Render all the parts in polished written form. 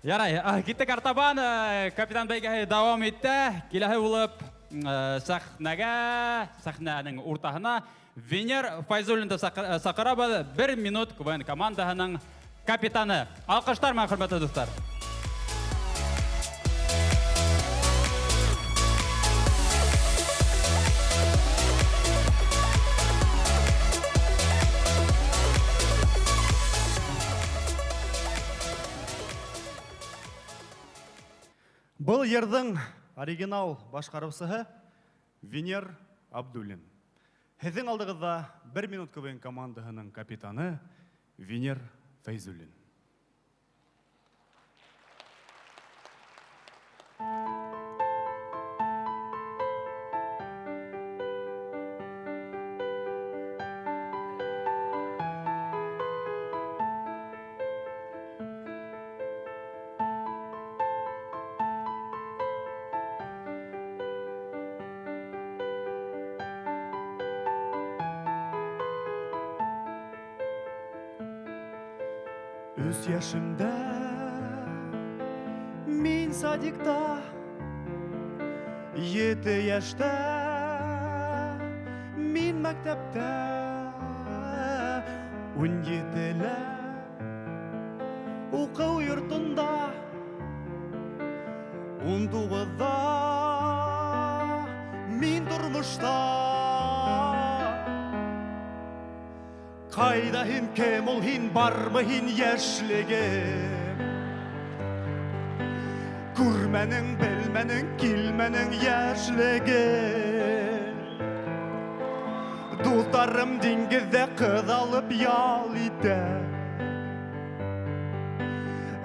Ярай, киттек артабан капитан бәйгеһе дәвам итә. Киләһе булып сәхнәнең уртаһына Венер Файзуллинды сакырабыз. 1 минут КВН командаһының капитаны. Алкыштар, хөрмәтле дуслар. Бұл ердің оригинал башқарушысы Венер Абдуллин. Һеҙҙең алдығыҙҙа 1 минут КВН командаһының капитаны Венер Файзуллин. Үз яшымда, мин садикта, 7 яшта, мин мәктәптә, 17-лә, уҡыу йортонда, 19-да, мин тормошта. Қайда һин, кем ул һин, бармы һин йәшлегем? Күрмәнең, белмәнең, килмәнең йәшлегем. Дуҫтарым диңгеҙҙә ҡыҙ алып ял итә.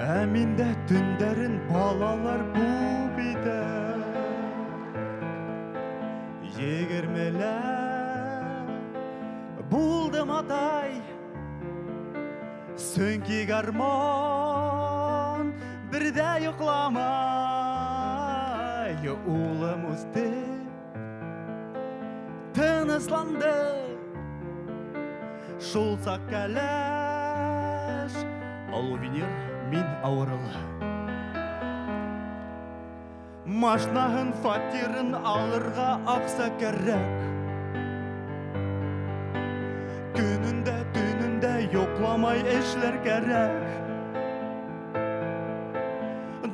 Ә миндә төндәрен балалар күп итә. 20-лә булдым атай, сөнки гармон берҙә йоҡламай. Улым үҫте, тынысланды, шул саҡ кәләш, ал Венер мин ауырыла. Машинаһын, фатирын алырға аҡса кәрәк. Көнөндә, төнөндә йоҡламай эшләр кәрәк.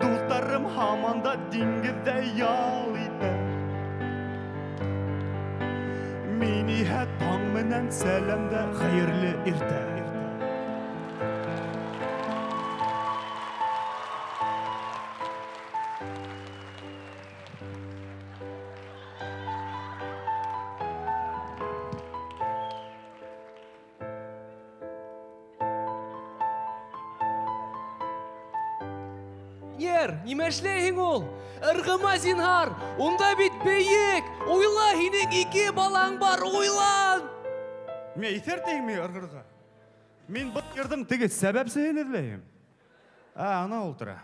Дуҫтарым һаманда диңгеҙҙә ял итә. Мин иһә таң менән сәләмдә хәйерле иртә. Нимә эшләйһең ул? Ырғыма зинһар, унда бит бейек. Уйла, һинең 2 балаң бар, уйлан! Мен иҫәртәйме ырғырға? Мин был йырҙың теге сәбәпсеһен эҙләйем. Ана ултыра.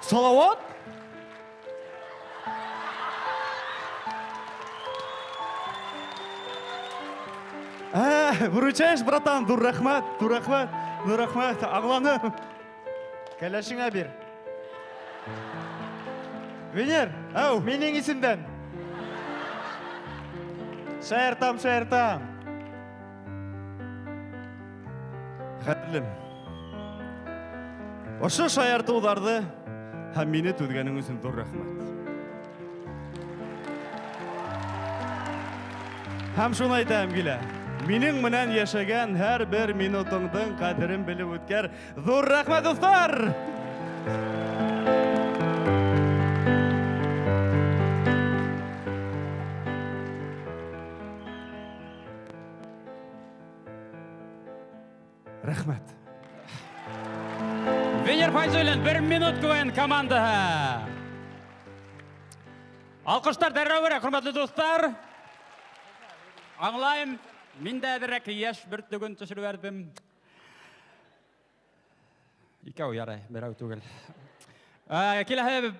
Салауат? Выручаешь, братан, дур рәхмәт, ағланы. Кәләшіңә бир. Венер, минең исемдән. Шаяртам. Хәтлем. Ошы шаяртыуҙарҙы һәм мине түҙгәнең өсөн дур рәхмәт. Һәм шуны әйтәм килә. Минең менән йәшәгән һәр бер минутыңдың ҡәҙерен белеп үткәр. Ҙур рәхмәт, дуҫтар! Рәхмәт. Венер Файзуллин, 1 минут КВН командаһы. Алҡыштар дәррәү берәк, хөрмәтле дуҫтар. Аңлайым, мин дә әҙерәк йәш бер түгін төшөрөп бәрҙем. Икәү ярай, берәү түгел. Киләһе